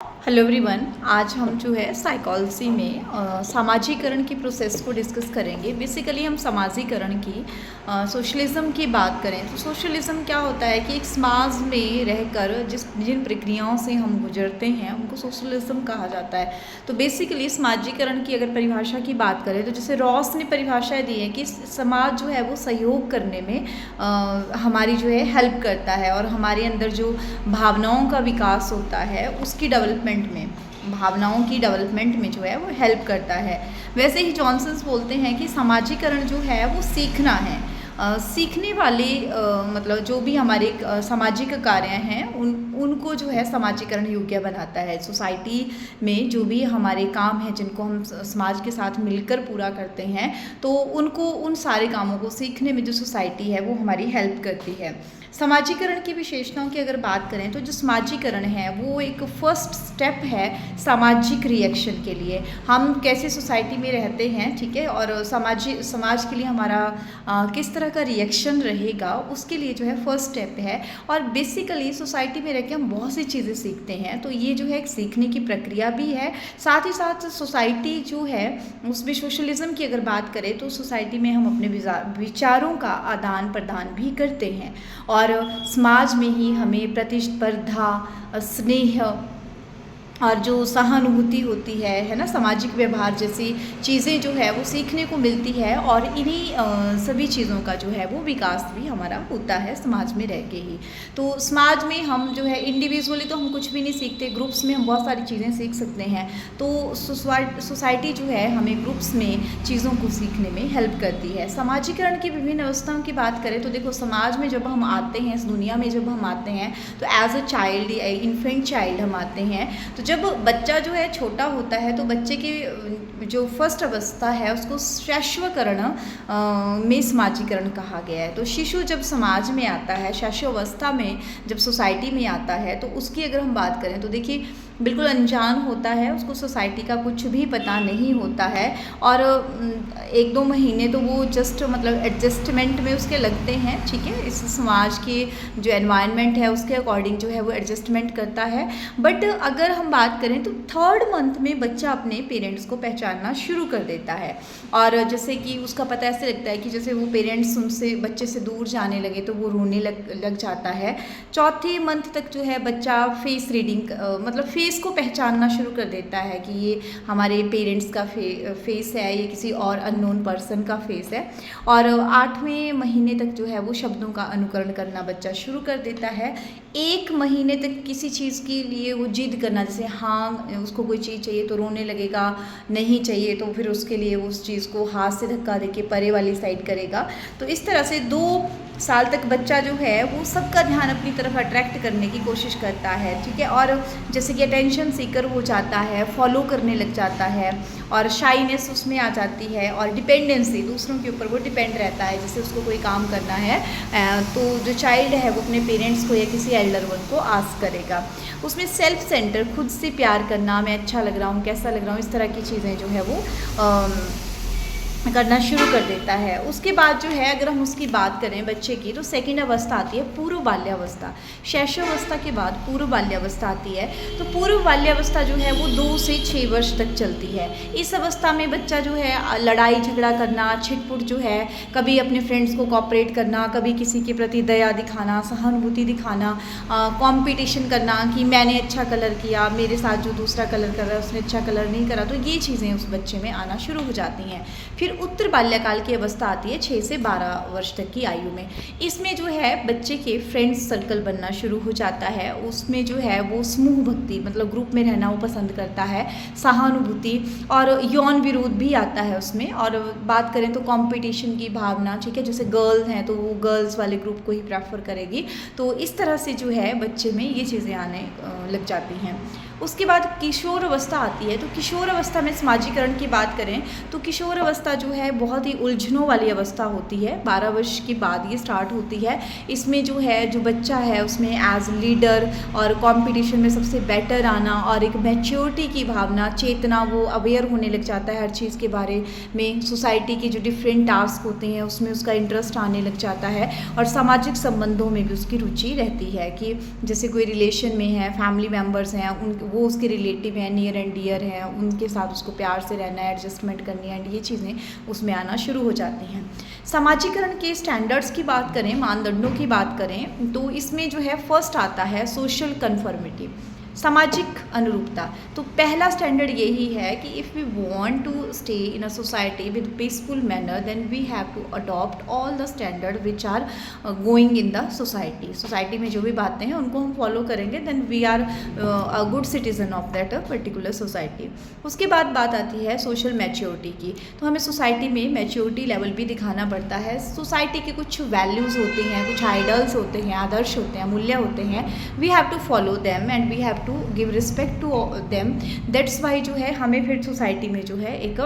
Hello everyone, आज हम जो है साइकोलॉजी में सामाजिकरण की प्रोसेस को डिस्कस करेंगे। बेसिकली हम समाजीकरण की सोशलिज्म की बात करें तो सोशलिज्म क्या होता है कि एक समाज में रहकर जिन प्रक्रियाओं से हम गुजरते हैं उनको सोशलिज्म कहा जाता है। तो बेसिकली समाजीकरण की अगर परिभाषा की बात करें तो जैसे रॉस ने परिभाषा दी है कि समाज जो है वो सहयोग करने में हमारी जो है हेल्प करता है और हमारे अंदर जो भावनाओं का विकास होता है उसकी डेवलपमेंट में, भावनाओं की डेवलपमेंट में जो है वो हेल्प करता है। वैसे ही जॉनसन बोलते हैं कि समाजीकरण जो है वो सीखना है। सीखने वाले मतलब जो भी हमारे सामाजिक कार्य हैं उनको जो है समाजीकरण योग्य बनाता है। सोसाइटी में जो भी हमारे काम हैं जिनको हम समाज के साथ मिलकर पूरा करते हैं तो उनको उन सारे कामों को सीखने में जो सोसाइटी है वो हमारी हेल्प करती है। समाजीकरण की विशेषताओं की अगर बात करें तो जो समाजीकरण है वो एक फर्स्ट स्टेप है सामाजिक रिएक्शन के लिए। हम कैसे सोसाइटी में रहते हैं, ठीक है, और समाज के लिए हमारा किस तरह का रिएक्शन रहेगा उसके लिए जो है फर्स्ट स्टेप है। और बेसिकली सोसाइटी में रह के हम बहुत सी चीज़ें सीखते हैं, तो ये जो है एक सीखने की प्रक्रिया भी है। साथ ही साथ सोसाइटी जो है उसमें सोशलिज्म की अगर बात करें तो सोसाइटी में हम अपने विचारों का आदान प्रदान भी करते हैं और समाज में ही हमें प्रतिस्पर्धा, स्नेह और जो सहानुभूति होती है ना, सामाजिक व्यवहार जैसी चीज़ें जो है वो सीखने को मिलती है और इन्हीं सभी चीज़ों का जो है वो विकास भी हमारा होता है समाज में रह के ही। तो समाज में हम जो है इंडिविजुअली तो हम कुछ भी नहीं सीखते, ग्रुप्स में हम बहुत सारी चीज़ें सीख सकते हैं। तो सोसाइटी जो है हमें ग्रुप्स में चीज़ों को सीखने में हेल्प करती है। समाजीकरण की विभिन्न अवस्थाओं की बात करें तो देखो, समाज में जब हम आते हैं, इस दुनिया में जब हम आते हैं तो as a child, infant child हम आते हैं। तो जब बच्चा जो है छोटा होता है तो बच्चे की जो फर्स्ट अवस्था है उसको शैशवकरण में समाजीकरण कहा गया है। तो शिशु जब समाज में आता है, शैशव अवस्था में जब सोसाइटी में आता है तो उसकी अगर हम बात करें तो देखिए बिल्कुल अनजान होता है, उसको सोसाइटी का कुछ भी पता नहीं होता है और 1-2 महीने तो वो जस्ट मतलब एडजस्टमेंट में उसके लगते हैं, ठीक है, इस समाज के जो एनवायरनमेंट है उसके अकॉर्डिंग जो है वो एडजस्टमेंट करता है। बट अगर हम बात करें तो 3rd मंथ में बच्चा अपने पेरेंट्स को पहचानना शुरू कर देता है और जैसे कि उसका पता ऐसे लगता है कि जैसे वो पेरेंट्स उनसे बच्चे से दूर जाने लगे तो वो रोने लग जाता है। 4th मंथ तक जो है बच्चा फेस रीडिंग मतलब फेस को पहचानना शुरू कर देता है कि ये हमारे पेरेंट्स का फेस है, ये किसी और अननोन पर्सन का फेस है। और 8वें महीने तक जो है वो शब्दों का अनुकरण करना बच्चा शुरू कर देता है। 1 महीने तक किसी चीज़ के लिए वो जिद करना, जैसे हाँ उसको कोई चीज़ चाहिए तो रोने लगेगा, नहीं चाहिए तो फिर उसके लिए उस चीज़ को हाथ से धक्का देके परे वाली साइड करेगा। तो इस तरह से 2 साल तक बच्चा जो है वो सबका ध्यान अपनी तरफ अट्रैक्ट करने की कोशिश करता है, ठीक है, और जैसे कि अटेंशन सीकर हो जाता है, फॉलो करने लग जाता है और शाइनेस उसमें आ जाती है और डिपेंडेंसी, दूसरों के ऊपर वो डिपेंड रहता है। जैसे उसको कोई काम करना है तो जो चाइल्ड है वो अपने पेरेंट्स को या किसी एल्डर वन को आस्क करेगा। उसमें सेल्फ सेंटर, खुद से प्यार करना, मैं अच्छा लग रहा हूँ, कैसा लग रहा हूँ, इस तरह की चीज़ें जो है वो करना शुरू कर देता है। उसके बाद जो है अगर हम उसकी बात करें बच्चे की तो 2nd अवस्था आती है पूर्व बाल्यावस्था। शैशवावस्था के बाद पूर्व बाल्यावस्था आती है। तो पूर्व बाल्यावस्था जो है वो 2 से 6 वर्ष तक चलती है। इस अवस्था में बच्चा जो है लड़ाई झगड़ा करना, छिटपुट जो है, कभी अपने फ्रेंड्स को कोऑपरेट करना, कभी किसी के प्रति दया दिखाना, सहानुभूति दिखाना, कंपटीशन करना कि मैंने अच्छा कलर किया, मेरे साथ जो दूसरा कलर कर रहा है उसने अच्छा कलर नहीं करा, तो ये चीज़ें उस बच्चे में आना शुरू हो जाती हैं। फिर उत्तर बाल्यकाल की अवस्था आती है 6 से 12 वर्ष तक की आयु में। इसमें जो है बच्चे के फ्रेंड्स सर्कल बनना शुरू हो जाता है। उसमें जो है वो समूह भक्ति मतलब ग्रुप में रहना वो पसंद करता है, सहानुभूति और यौन विरोध भी आता है उसमें। और बात करें तो कंपटीशन की भावना, ठीक है, जैसे गर्ल्स हैं तो वो गर्ल्स वाले ग्रुप को ही प्रेफर करेगी। तो इस तरह से जो है बच्चे में ये चीज़ें आने लग जाती हैं। उसके बाद किशोर अवस्था आती है। तो किशोर अवस्था में समाजीकरण की बात करें तो किशोर अवस्था जो है बहुत ही उलझनों वाली अवस्था होती है। 12 वर्ष के बाद ये स्टार्ट होती है। इसमें जो है जो बच्चा है उसमें एज लीडर और कंपटीशन में सबसे बेटर आना और एक मैच्योरिटी की भावना, चेतना, वो अवेयर होने लग जाता है हर चीज़ के बारे में। सोसाइटी के जो डिफरेंट टास्क होते हैं उसमें उसका इंटरेस्ट आने लग जाता है और सामाजिक संबंधों में भी उसकी रुचि रहती है कि जैसे कोई रिलेशन में है, फैमिली मेम्बर्स हैं, उन वो उसके रिलेटिव हैं, नियर एंड डियर हैं, उनके साथ उसको प्यार से रहना है, एडजस्टमेंट करनी है, एंड ये चीज़ें उसमें आना शुरू हो जाती हैं। समाजीकरण के स्टैंडर्ड्स की बात करें, मानदंडों की बात करें, तो इसमें जो है फर्स्ट आता है सोशल कन्फर्मिटी, सामाजिक अनुरूपता। तो पहला स्टैंडर्ड यही है कि if we want to stay in a society with peaceful manner then we have to adopt all the standard which are going in the society. Society में जो भी बातें हैं उनको हम फॉलो करेंगे, then we are a good citizen of that particular society. उसके बाद बात आती है सोशल मैच्योरिटी की। तो हमें सोसाइटी में मैच्योरिटी लेवल भी दिखाना पड़ता है। सोसाइटी के कुछ वैल्यूज़ होते हैं, कुछ आइडल्स होते हैं, आदर्श होते हैं, मूल्य होते हैं, we have to follow them and we have to give respect to them. That's why जो है हमें फिर सोसाइटी में जो है एक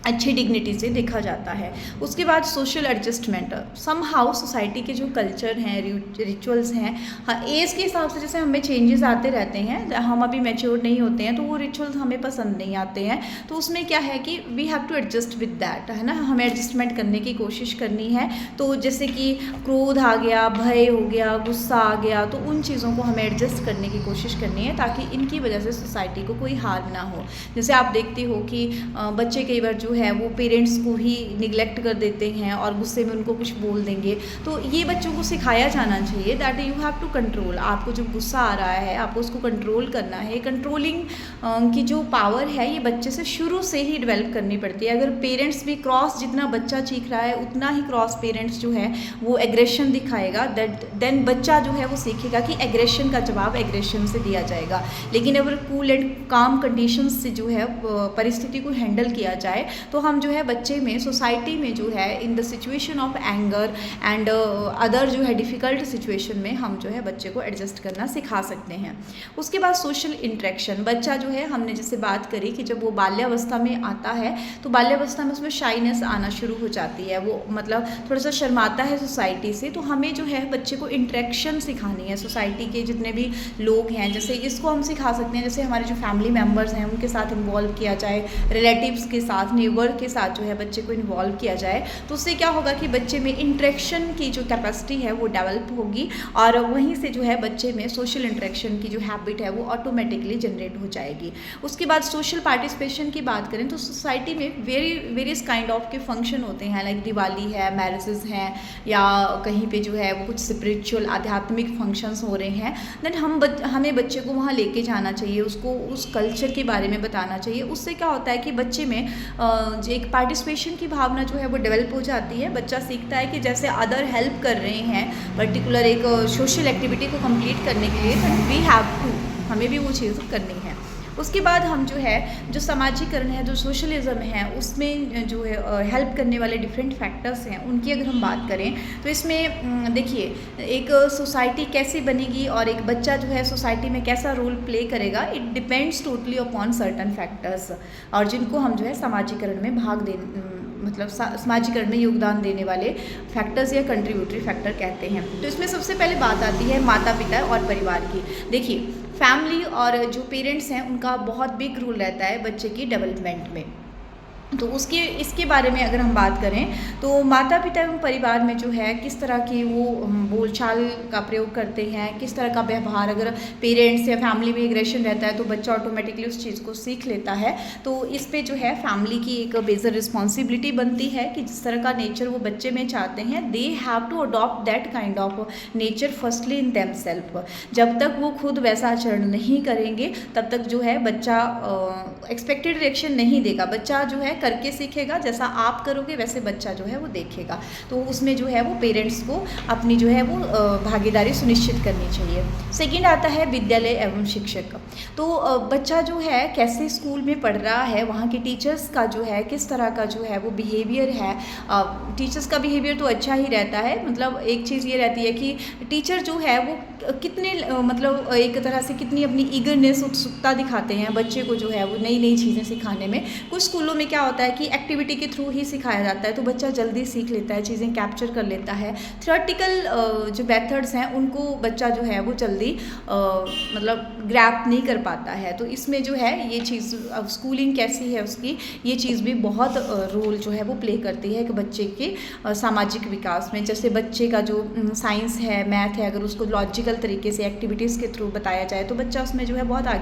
अच्छी डिग्निटी से देखा जाता है। उसके बाद social adjustment, somehow society के जो कल्चर हैं, रिचुअल्स हैं, हाँ एज के हिसाब से जैसे हमें चेंजेस आते रहते हैं, हम अभी मैच्योर नहीं होते हैं तो वो रिचुअल्स हमें पसंद नहीं आते हैं, तो उसमें क्या है कि we have to adjust with that, है ना, हमें एडजस्टमेंट करने की कोशिश करनी है। तो जैसे कि क्रोध आ गया, भय हो गया, गुस्सा आ गया, तो उन चीज़ों को हमें एडजस्ट करने की कोशिश करनी है ताकि इनकी वजह से सोसाइटी को कोई हार्म ना हो। जैसे आप देखते हो कि बच्चे कई बार जो है वो पेरेंट्स को ही निगलेक्ट कर देते हैं और गुस्से में उनको कुछ बोल देंगे, तो ये बच्चों को सिखाया जाना चाहिए that you have to control. आपको जब गुस्सा आ रहा है आपको उसको कंट्रोल करना है। कंट्रोलिंग की जो पावर है ये बच्चे से शुरू से ही डेवलप करनी पड़ती है। अगर पेरेंट्स भी क्रॉस, जितना बच्चा सीख रहा है उतना ही क्रॉस पेरेंट्स जो है वो एग्रेशन दिखाएगा, देन बच्चा जो है वो सीखेगा कि एग्रेशन का जवाब एग्रेशन से दिया जाएगा। लेकिन अगर कूल एंड काम कंडीशन से जो है परिस्थिति को हैंडल किया जाए तो हम जो है बच्चे में, सोसाइटी में जो है in the situation of anger and other जो है डिफ़िकल्ट सिचुएशन में हम जो है बच्चे को एडजस्ट करना सिखा सकते हैं। उसके बाद सोशल इंटरेक्शन, बच्चा जो है, हमने जैसे बात करी कि जब वो बाल्यावस्था में आता है तो बाल्यावस्था में उसमें शाइनेस आना शुरू हो जाती है, वो मतलब थोड़ा सा शर्माता है सोसाइटी से, तो हमें जो है बच्चे को इंटरेक्शन सिखानी है सोसाइटी के जितने भी लोग हैं। जैसे इसको हम सिखा सकते हैं, जैसे हमारे जो फैमिली मेम्बर्स हैं उनके साथ इन्वॉल्व किया जाए, रिलेटिव्स के साथ, नेबर के साथ जो है बच्चे को इन्वॉल्व किया जाए, तो उससे क्या होगा कि बच्चे में इंटरेक्शन की जो कैपेसिटी है वो डेवलप होगी और वहीं से जो है बच्चे में सोशल इंटरेक्शन की जो हैबिट है वो ऑटोमेटिकली जनरेट हो जाएगी। उसके बाद सोशल पार्टिसिपेशन की बात करें तो सोसाइटी में वेरियस काइंड ऑफ के फंक्शन होते हैं, लाइक दिवाली है, मैरिजेस हैं, या कहीं पे जो है वो कुछ स्पिरिचुअल आध्यात्मिक फंक्शंस हो रहे हैं, देन हमें बच्चे को वहाँ लेके जाना चाहिए, उसको उस कल्चर के बारे में बताना चाहिए। उससे क्या होता है कि बच्चे में जो एक पार्टिसिपेशन की भावना जो है वो डेवलप हो जाती है। बच्चा सीखता है कि जैसे अदर हेल्प कर रहे हैं पर्टिकुलर एक सोशल एक्टिविटी को कंप्लीट करने के लिए, तो वी हैव टू, हमें भी वो चीज़ करनी है। उसके बाद हम जो है जो सामाजिकरण है, जो सोशलिज्म है, उसमें जो है हेल्प करने वाले डिफरेंट फैक्टर्स हैं, उनकी अगर हम बात करें तो इसमें देखिए एक सोसाइटी कैसी बनेगी और एक बच्चा जो है सोसाइटी में कैसा रोल प्ले करेगा, it depends totally upon certain factors, और जिनको हम जो है सामाजिकरण में मतलब समाजीकरण में योगदान देने वाले फैक्टर्स या कंट्रीब्यूटरी फैक्टर कहते हैं। तो इसमें सबसे पहले बात आती है माता पिता और परिवार की। देखिए फैमिली और जो पेरेंट्स हैं उनका बहुत बिग रोल रहता है बच्चे की डेवलपमेंट में। तो इसके बारे में अगर हम बात करें तो माता पिता एवं परिवार में जो है किस तरह की वो बोलचाल का प्रयोग करते हैं, किस तरह का व्यवहार, अगर पेरेंट्स या फैमिली में एग्रेशन रहता है तो बच्चा ऑटोमेटिकली उस चीज़ को सीख लेता है। तो इस पे जो है फैमिली की एक बेजर रिस्पॉन्सिबिलिटी बनती है कि जिस तरह का नेचर वो बच्चे में चाहते हैं, they have to adopt that kind of nature firstly in them self. जब तक वो खुद वैसा आचरण नहीं करेंगे तब तक जो है बच्चा एक्सपेक्टेड रिएक्शन नहीं देगा। बच्चा जो है करके सीखेगा, जैसा आप करोगे वैसे बच्चा जो है वो देखेगा। तो उसमें जो है वो पेरेंट्स को अपनी जो है वो भागीदारी सुनिश्चित करनी चाहिए। सेकंड आता है विद्यालय एवं शिक्षक। तो बच्चा जो है कैसे स्कूल में पढ़ रहा है, वहाँ के टीचर्स का जो है किस तरह का जो है वो बिहेवियर है। टीचर्स का बिहेवियर तो अच्छा ही रहता है, मतलब एक चीज़ ये रहती है कि टीचर जो है वो कितने मतलब एक तरह से कितनी अपनी ईगरनेस, उत्सुकता दिखाते हैं बच्चे को जो है वो नई नई चीज़ें सिखाने में। कुछ स्कूलों में क्या होता है कि एक्टिविटी के थ्रू ही सिखाया जाता है, तो बच्चा जल्दी सीख लेता है, चीज़ें कैप्चर कर लेता है। थियोरेटिकल जो मेथड्स हैं उनको बच्चा जो है वो जल्दी मतलब ग्रैप नहीं कर पाता है। तो इसमें जो है ये चीज़, स्कूलिंग कैसी है उसकी, ये चीज़ भी बहुत रोल जो है वो प्ले करती है कि बच्चे के सामाजिक विकास में। जैसे बच्चे का जो साइंस है, मैथ है, अगर उसको लॉजिकल तरीके से एक्टिविटीज़ के थ्रू बताया जाए तो बच्चा उसमें जो है बहुत आगे